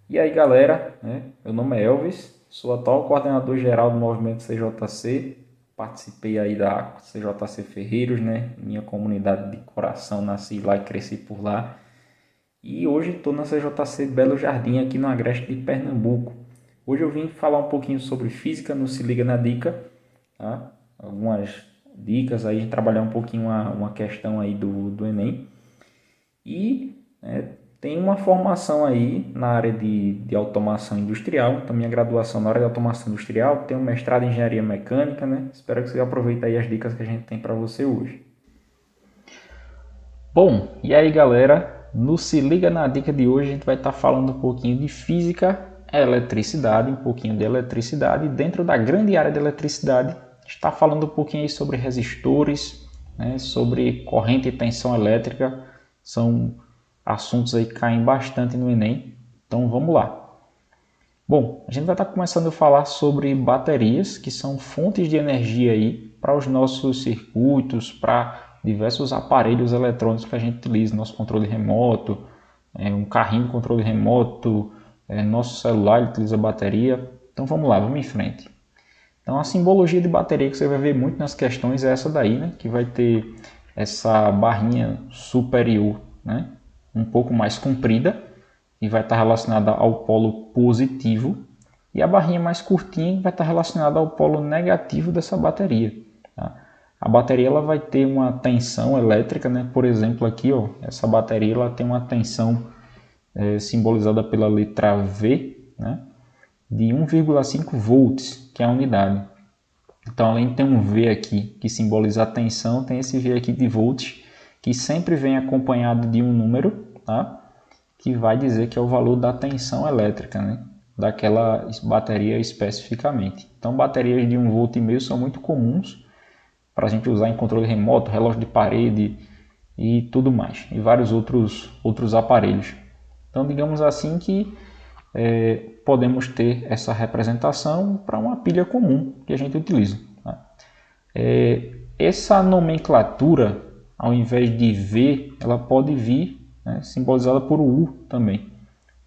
E aí galera, meu nome é Elvis, sou atual coordenador geral do movimento CJC, participei aí da CJC Ferreiros, minha comunidade de coração, nasci lá e cresci por lá. E hoje estou na CJC Belo Jardim, aqui no Agreste de Pernambuco. Hoje eu vim falar um pouquinho sobre física no Se Liga na Dica, tá? Algumas dicas aí, trabalhar um pouquinho uma questão aí do Enem. E tem uma formação aí na área de automação industrial, então minha graduação na área de automação industrial, tenho um mestrado em engenharia mecânica, Espero que você aproveite aí as dicas que a gente tem para você hoje. Bom, e aí galera, no Se Liga na Dica de hoje a gente vai estar falando um pouquinho de física, eletricidade, um pouquinho de eletricidade. Dentro da grande área de eletricidade, está falando um pouquinho aí sobre resistores, sobre corrente e tensão elétrica, são assuntos aí que caem bastante no Enem, então vamos lá. Bom, a gente vai estar começando a falar sobre baterias, que são fontes de energia aí para os nossos circuitos, para diversos aparelhos eletrônicos que a gente utiliza, nosso controle remoto, um carrinho de controle remoto, nosso celular utiliza bateria. Então vamos lá, vamos em frente. Então a simbologia de bateria que você vai ver muito nas questões é essa daí, que vai ter essa barrinha superior, um pouco mais comprida, e vai estar relacionada ao polo positivo, e a barrinha mais curtinha vai estar relacionada ao polo negativo dessa bateria. Tá? A bateria ela vai ter uma tensão elétrica, por exemplo aqui, essa bateria ela tem uma tensão simbolizada pela letra V, de 1,5 volts, que é a unidade. Então, além de ter um V aqui que simboliza a tensão, tem esse V aqui de volts, que sempre vem acompanhado de um número, tá? Que vai dizer que é o valor da tensão elétrica, daquela bateria especificamente. Então, baterias de 1,5 volt são muito comuns para a gente usar em controle remoto, relógio de parede e tudo mais, e vários outros aparelhos. Então, digamos assim que podemos ter essa representação para uma pilha comum que a gente utiliza. Tá? Essa nomenclatura, ao invés de V, ela pode vir simbolizada por U também.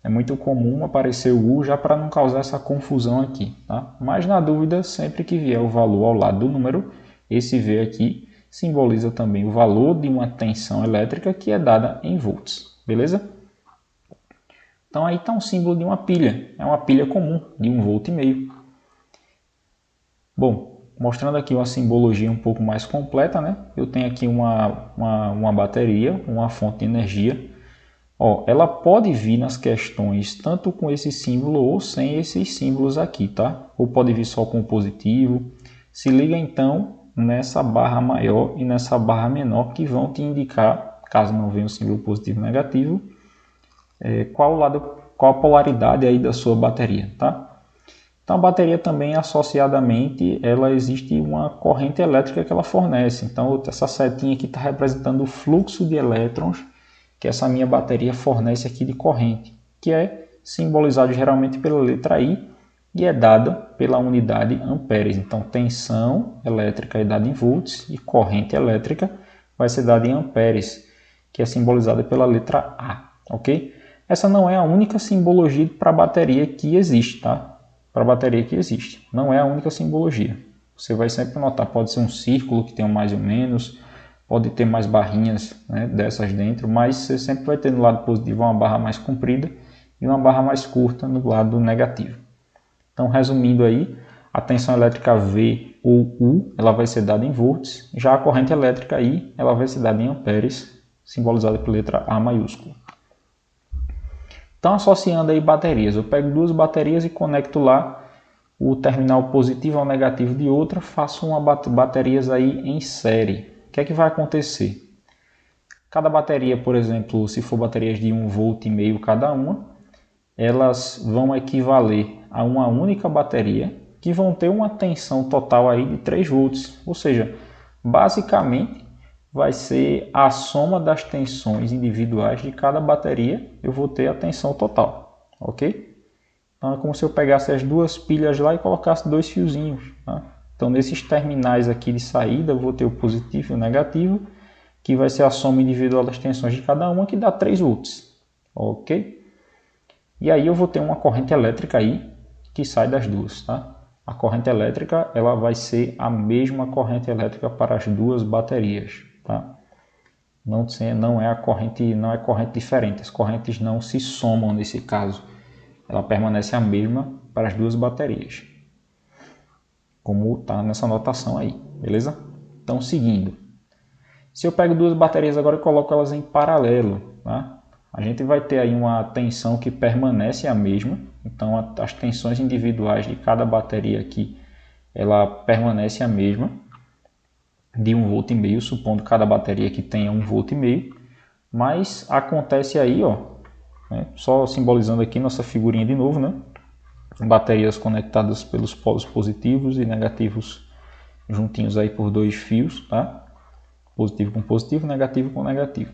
É muito comum aparecer o U já para não causar essa confusão aqui. Tá? Mas na dúvida, sempre que vier o valor ao lado do número, esse V aqui simboliza também o valor de uma tensão elétrica que é dada em volts. Beleza? Então aí está um símbolo de uma pilha. É uma pilha comum de 1,5 volt. Bom, mostrando aqui uma simbologia um pouco mais completa, eu tenho aqui uma bateria, uma fonte de energia. Ela pode vir nas questões tanto com esse símbolo ou sem esses símbolos aqui, tá? Ou pode vir só com o positivo. Se liga então nessa barra maior e nessa barra menor que vão te indicar, caso não venha o símbolo positivo ou negativo, qual a polaridade aí da sua bateria, tá? Então a bateria também associadamente, ela existe uma corrente elétrica que ela fornece. Então essa setinha aqui está representando o fluxo de elétrons que essa minha bateria fornece aqui de corrente, que é simbolizado geralmente pela letra I e é dada pela unidade amperes. Então tensão elétrica é dada em volts e corrente elétrica vai ser dada em amperes, que é simbolizada pela letra A, ok? Essa não é a única simbologia para bateria que existe, tá? Para bateria que existe. Não é a única simbologia. Você vai sempre notar, pode ser um círculo que tem um mais ou menos, pode ter mais barrinhas dessas dentro, mas você sempre vai ter no lado positivo uma barra mais comprida e uma barra mais curta no lado negativo. Então, resumindo aí, a tensão elétrica V ou U, ela vai ser dada em volts, já a corrente elétrica I, ela vai ser dada em amperes, simbolizada pela letra A maiúscula. Então, associando aí baterias, eu pego duas baterias e conecto lá o terminal positivo ao negativo de outra, faço uma baterias aí em série. O que é que vai acontecer? Cada bateria, por exemplo, se for baterias de 1,5 volt cada uma, elas vão equivaler a uma única bateria que vão ter uma tensão total aí de 3 volts. Ou seja, basicamente vai ser a soma das tensões individuais de cada bateria, eu vou ter a tensão total, ok? Então é como se eu pegasse as duas pilhas lá e colocasse dois fiozinhos. Tá? Então nesses terminais aqui de saída eu vou ter o positivo e o negativo, que vai ser a soma individual das tensões de cada uma, que dá 3 volts, ok? E aí eu vou ter uma corrente elétrica aí que sai das duas, tá? A corrente elétrica ela vai ser a mesma corrente elétrica para as duas baterias, tá? Não é corrente diferente, as correntes não se somam nesse caso. Ela permanece a mesma para as duas baterias, como está nessa anotação aí, beleza? Então, seguindo. Se eu pego duas baterias agora e coloco elas em paralelo, tá? A gente vai ter aí uma tensão que permanece a mesma. Então, as tensões individuais de cada bateria aqui, ela permanece a mesma, de 1,5 V, supondo que cada bateria aqui tenha 1,5 V. Mas acontece aí, ó, né? Só simbolizando aqui nossa figurinha de novo, né? Baterias conectadas pelos polos positivos e negativos juntinhos aí por dois fios, tá? Positivo com positivo, negativo com negativo.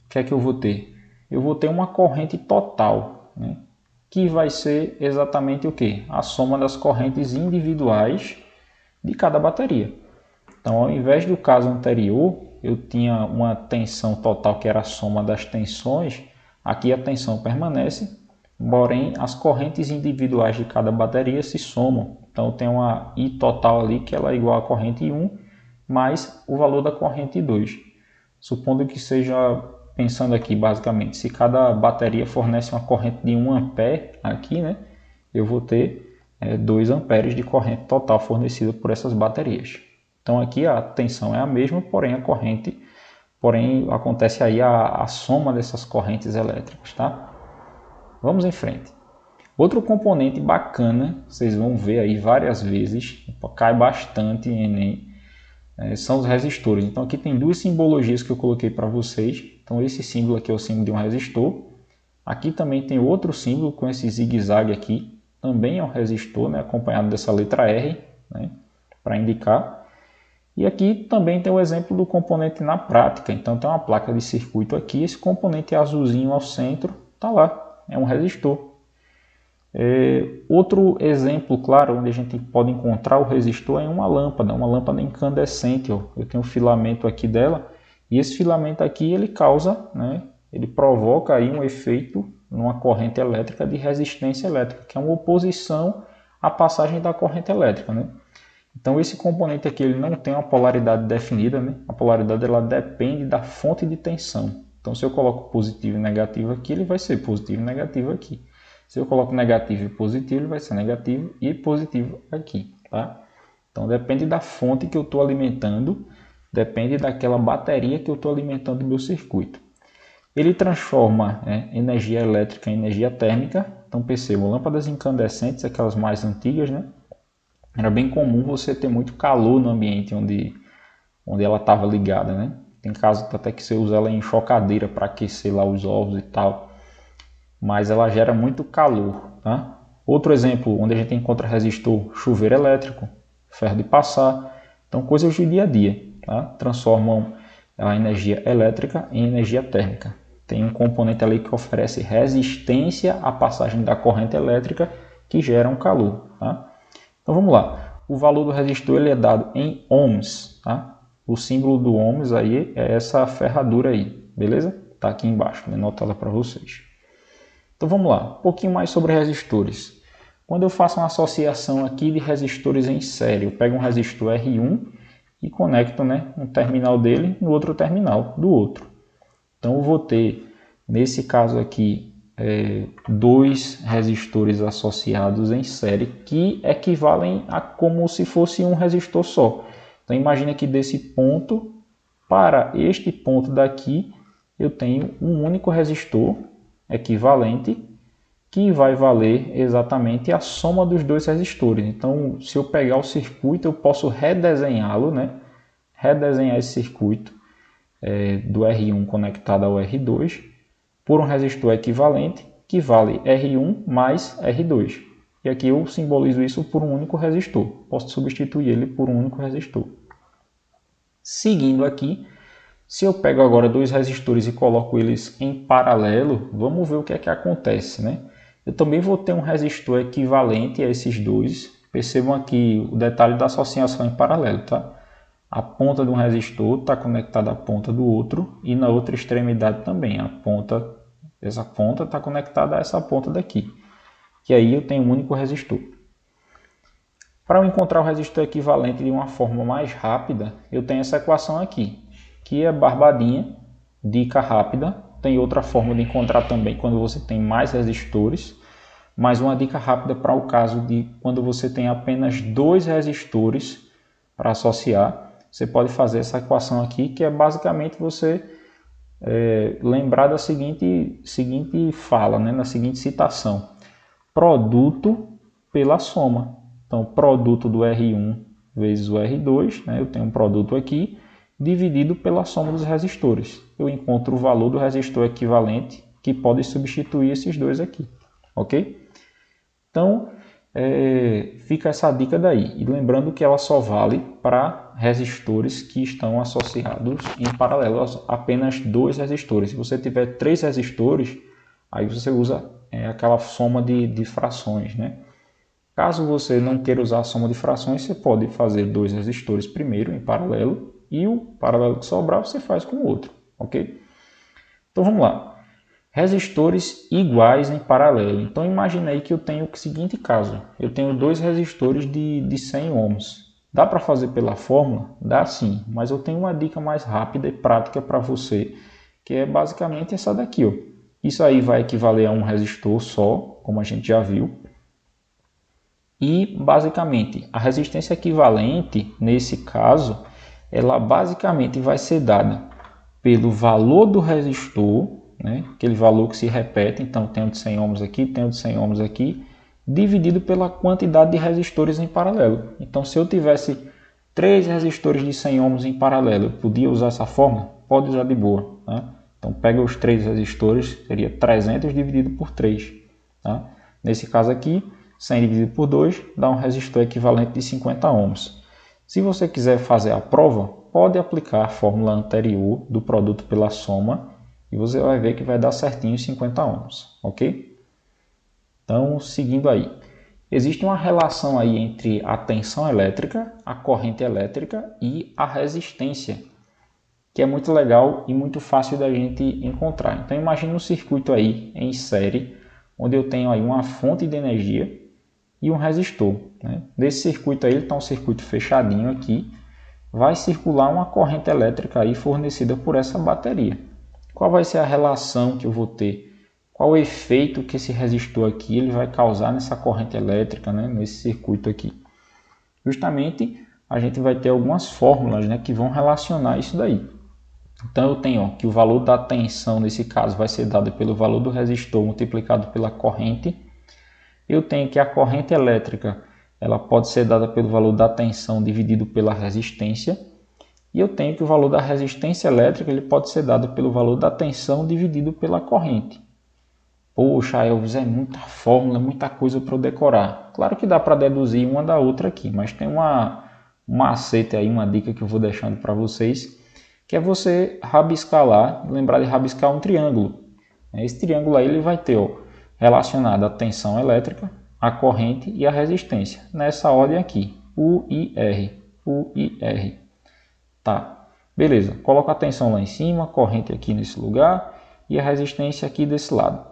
O que é que eu vou ter? Eu vou ter uma corrente total, né? Que vai ser exatamente o quê? A soma das correntes individuais de cada bateria. Então, ao invés do caso anterior, eu tinha uma tensão total que era a soma das tensões, aqui a tensão permanece, porém as correntes individuais de cada bateria se somam. Então, tem uma I total ali que ela é igual à corrente 1 mais o valor da corrente 2. Supondo que seja, pensando aqui basicamente, se cada bateria fornece uma corrente de 1 ampere aqui, né, eu vou ter 2 amperes de corrente total fornecida por essas baterias. Então aqui a tensão é a mesma, porém acontece aí a soma dessas correntes elétricas, tá? Vamos em frente. Outro componente bacana, vocês vão ver aí várias vezes, cai bastante em Enem, são os resistores. Então aqui tem duas simbologias que eu coloquei para vocês. Então esse símbolo aqui é o símbolo de um resistor. Aqui também tem outro símbolo com esse zigue-zague aqui, também é um resistor, né, acompanhado dessa letra R, né, para indicar. E aqui também tem o exemplo do componente na prática. Então tem uma placa de circuito aqui, esse componente azulzinho ao centro, está lá, é um resistor. Outro exemplo claro onde a gente pode encontrar o resistor é uma lâmpada incandescente. Ó. Eu tenho um filamento aqui dela e esse filamento aqui ele causa, né, ele provoca aí um efeito numa corrente elétrica de resistência elétrica, que é uma oposição à passagem da corrente elétrica, né? Então esse componente aqui ele não tem uma polaridade definida, né? A polaridade ela depende da fonte de tensão. Então se eu coloco positivo e negativo aqui, ele vai ser positivo e negativo aqui. Se eu coloco negativo e positivo, ele vai ser negativo e positivo aqui, tá? Então depende da fonte que eu estou alimentando, depende daquela bateria que eu estou alimentando o meu circuito. Ele transforma energia elétrica em energia térmica. Então percebam, lâmpadas incandescentes, aquelas mais antigas, né? Era bem comum você ter muito calor no ambiente onde ela estava ligada, né? Tem casos até que você usa ela em chocadeira para aquecer lá os ovos e tal. Mas ela gera muito calor, tá? Outro exemplo, onde a gente encontra resistor, chuveiro elétrico, ferro de passar. Então, coisas do dia a dia, tá? Transformam a energia elétrica em energia térmica. Tem um componente ali que oferece resistência à passagem da corrente elétrica que gera um calor, tá? Então vamos lá, o valor do resistor ele é dado em ohms, tá? O símbolo do ohms aí é essa ferradura aí, beleza? Tá aqui embaixo, vou anotar ela para vocês. Então vamos lá, um pouquinho mais sobre resistores. Quando eu faço uma associação aqui de resistores em série, eu pego um resistor R1 e conecto, né, um terminal dele no outro terminal do outro. Então eu vou ter, nesse caso aqui, dois resistores associados em série que equivalem a como se fosse um resistor só. Então imagine que desse ponto para este ponto daqui eu tenho um único resistor equivalente que vai valer exatamente a soma dos dois resistores. Então se eu pegar o circuito eu posso redesenhá-lo, né? Redesenhar esse circuito do R1 conectado ao R2 por um resistor equivalente que vale R1 mais R2. E aqui eu simbolizo isso por um único resistor. Posso substituir ele por um único resistor. Seguindo aqui, se eu pego agora dois resistores e coloco eles em paralelo, vamos ver o que é que acontece, né? Eu também vou ter um resistor equivalente a esses dois. Percebam aqui o detalhe da associação em paralelo, tá? A ponta de um resistor está conectada à ponta do outro e na outra extremidade também. A ponta Essa ponta está conectada a essa ponta daqui, que aí eu tenho um único resistor. Para eu encontrar o resistor equivalente de uma forma mais rápida, eu tenho essa equação aqui, que é barbadinha, dica rápida. Tem outra forma de encontrar também quando você tem mais resistores, mas uma dica rápida para o caso de quando você tem apenas 2 resistores para associar, você pode fazer essa equação aqui, que é basicamente você lembrar da seguinte fala, né? Na seguinte citação: produto pela soma. Então, produto do R1 vezes o R2, né? Eu tenho um produto aqui, dividido pela soma dos resistores. Eu encontro o valor do resistor equivalente, que pode substituir esses dois aqui, ok? Então, fica essa dica daí. E lembrando que ela só vale para resistores que estão associados em paralelo, apenas 2 resistores. Se você tiver 3 resistores, aí você usa aquela soma de frações, né? Caso você não queira usar a soma de frações, você pode fazer 2 resistores primeiro em paralelo e o paralelo que sobrar você faz com o outro, ok? Então vamos lá. Resistores iguais em paralelo. Então imaginei que eu tenho o seguinte caso. Eu tenho 2 resistores de 100 ohms. Dá para fazer pela fórmula? Dá sim, mas eu tenho uma dica mais rápida e prática para você, que é basicamente essa daqui, ó. Isso aí vai equivaler a um resistor só, como a gente já viu. E, basicamente, a resistência equivalente, nesse caso, ela basicamente vai ser dada pelo valor do resistor, né? Aquele valor que se repete, então tem o de 100 ohms aqui, tem o de 100 ohms aqui, dividido pela quantidade de resistores em paralelo. Então, se eu tivesse 3 resistores de 100 ohms em paralelo, eu podia usar essa fórmula? Pode usar de boa. Tá? Então, pega os 3 resistores, seria 300 dividido por 3. Tá? Nesse caso aqui, 100 dividido por 2 dá um resistor equivalente de 50 ohms. Se você quiser fazer a prova, pode aplicar a fórmula anterior do produto pela soma e você vai ver que vai dar certinho 50 ohms, ok? Então, seguindo aí. Existe uma relação aí entre a tensão elétrica, a corrente elétrica e a resistência, que é muito legal e muito fácil da gente encontrar. Então, imagine um circuito aí em série, onde eu tenho aí uma fonte de energia e um resistor. Né? Nesse circuito aí, ele está um circuito fechadinho aqui, vai circular uma corrente elétrica aí fornecida por essa bateria. Qual vai ser a relação que eu vou ter? Qual o efeito que esse resistor aqui ele vai causar nessa corrente elétrica, né? Nesse circuito aqui? Justamente, a gente vai ter algumas fórmulas, né, que vão relacionar isso daí. Então, eu tenho que o valor da tensão, nesse caso, vai ser dado pelo valor do resistor multiplicado pela corrente. Eu tenho que a corrente elétrica ela pode ser dada pelo valor da tensão dividido pela resistência. E eu tenho que o valor da resistência elétrica ele pode ser dado pelo valor da tensão dividido pela corrente. Poxa, Elvis, é muita fórmula, muita coisa para eu decorar. Claro que dá para deduzir uma da outra aqui, mas tem um macete aí, uma dica que eu vou deixando para vocês, que é você rabiscar lá, lembrar de rabiscar um triângulo. Esse triângulo aí ele vai ter relacionado a tensão elétrica, a corrente e a resistência. Nessa ordem aqui, U e R, U e R. Tá, beleza. Coloca a tensão lá em cima, a corrente aqui nesse lugar e a resistência aqui desse lado.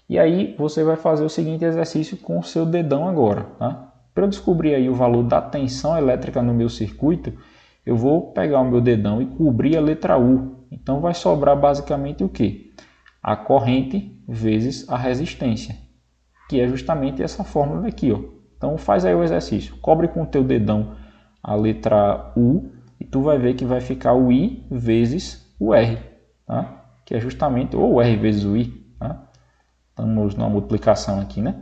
E aí você vai fazer o seguinte exercício com o seu dedão agora. Tá? Para eu descobrir aí o valor da tensão elétrica no meu circuito, eu vou pegar o meu dedão e cobrir a letra U. Então vai sobrar basicamente o quê? A corrente vezes a resistência, que é justamente essa fórmula daqui. Ó. Então faz aí o exercício. Cobre com o teu dedão a letra U e tu vai ver que vai ficar o I vezes o R. Tá? Que é justamente, ou o R vezes o I. Tá? Estamos numa multiplicação aqui, né?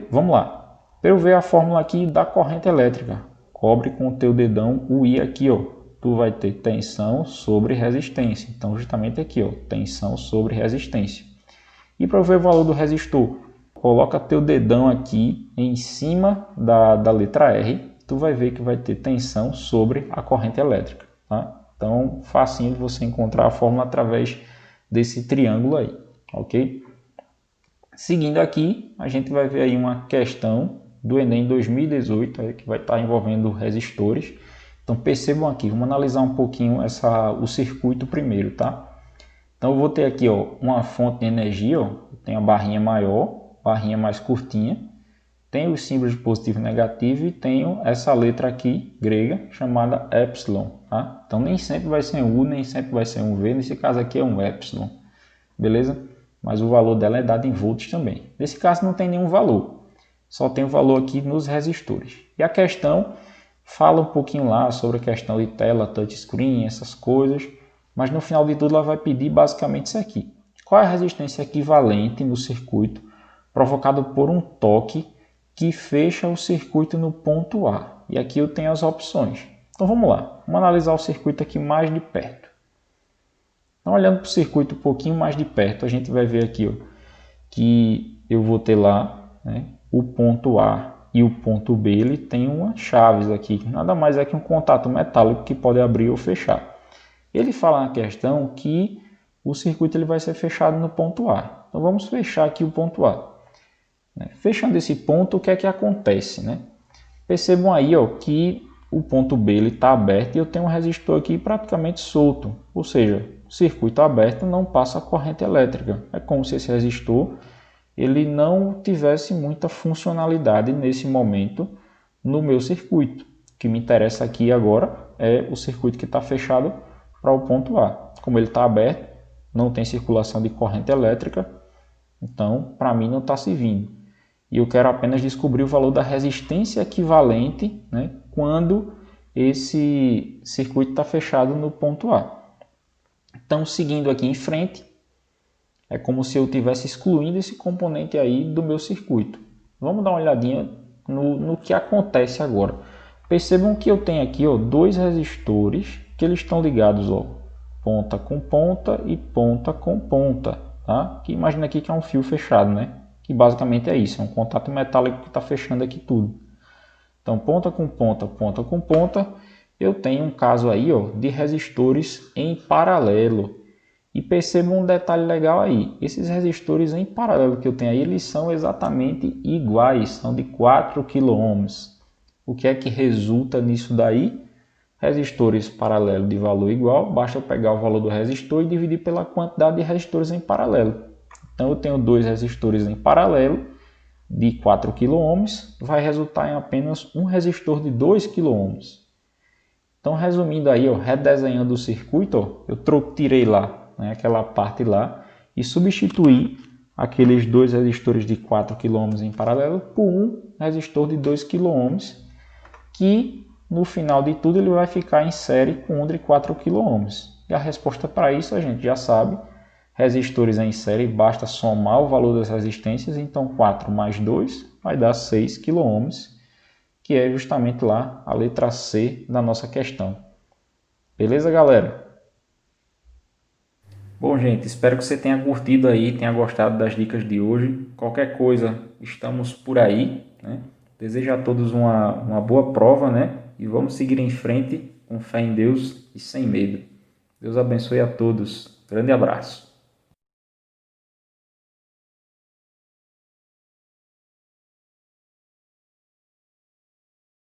Vamos lá. Para eu ver a fórmula aqui da corrente elétrica, cobre com o teu dedão o I aqui, ó. Tu vai ter tensão sobre resistência. Então, justamente aqui, ó, tensão sobre resistência. E para eu ver o valor do resistor, coloca teu dedão aqui em cima da letra R. Tu vai ver que vai ter tensão sobre a corrente elétrica. Tá? Então, facinho de você encontrar a fórmula através desse triângulo aí. Ok? Seguindo aqui, a gente vai ver aí uma questão do Enem 2018, aí, que vai estar envolvendo resistores. Então percebam aqui, vamos analisar um pouquinho o circuito primeiro, tá? Então eu vou ter aqui ó, uma fonte de energia, ó, tem a barrinha maior, barrinha mais curtinha, tem os símbolos de positivo e negativo e tenho essa letra aqui grega chamada epsilon. Tá? Então nem sempre vai ser um U, nem sempre vai ser um V, nesse caso aqui é um epsilon, beleza? Mas o valor dela é dado em volts também. Nesse caso não tem nenhum valor, só tem o valor aqui nos resistores. E a questão fala um pouquinho lá sobre a questão de tela, touchscreen, essas coisas, mas no final de tudo ela vai pedir basicamente isso aqui. Qual é a resistência equivalente no circuito provocado por um toque que fecha o circuito no ponto A? E aqui eu tenho as opções. Então vamos lá, vamos analisar o circuito aqui mais de perto. Então olhando para o circuito um pouquinho mais de perto, a gente vai ver aqui ó, que eu vou ter lá, né, o ponto A e o ponto B, ele tem umas chaves aqui, nada mais é que um contato metálico que pode abrir ou fechar. Ele fala na questão que o circuito ele vai ser fechado no ponto A. Então vamos fechar aqui o ponto A. Fechando esse ponto, o que é que acontece? Né? Percebam aí ó, que o ponto B está aberto e eu tenho um resistor aqui praticamente solto, ou seja, o circuito aberto não passa corrente elétrica. É como se esse resistor ele não tivesse muita funcionalidade nesse momento no meu circuito. O que me interessa aqui agora é o circuito que está fechado para o ponto A. Como ele está aberto, não tem circulação de corrente elétrica, então para mim não está servindo. E eu quero apenas descobrir o valor da resistência equivalente, né, quando esse circuito está fechado no ponto A. Então, seguindo aqui em frente, é como se eu estivesse excluindo esse componente aí do meu circuito. Vamos dar uma olhadinha no que acontece agora. Percebam que eu tenho aqui ó, dois resistores que eles estão ligados ó, ponta com ponta e ponta com ponta. Tá? Que imagina aqui que é um fio fechado, né? Que basicamente é isso, é um contato metálico que está fechando aqui tudo. Então ponta com ponta, ponta com ponta, eu tenho um caso aí ó, de resistores em paralelo. E percebam um detalhe legal aí, esses resistores em paralelo que eu tenho aí, eles são exatamente iguais, são de 4 kΩ. O que é que resulta nisso daí? Resistores paralelos de valor igual, basta eu pegar o valor do resistor e dividir pela quantidade de resistores em paralelo. Então eu tenho dois resistores em paralelo de 4 kΩ, vai resultar em apenas um resistor de 2 kΩ. Então resumindo aí, ó, redesenhando o circuito, ó, eu tirei lá aquela parte lá e substituir aqueles dois resistores de 4 kΩ em paralelo por um resistor de 2 kΩ que no final de tudo ele vai ficar em série com um de 4 kΩ. E a resposta para isso a gente já sabe, resistores em série basta somar o valor das resistências, então 4 mais 2 vai dar 6 kΩ, que é justamente lá a letra C da nossa questão. Beleza, galera? Bom, gente, espero que você tenha curtido aí, tenha gostado das dicas de hoje. Qualquer coisa, estamos por aí, né? Desejo a todos uma boa prova, né? E vamos seguir em frente com fé em Deus e sem medo. Deus abençoe a todos. Grande abraço.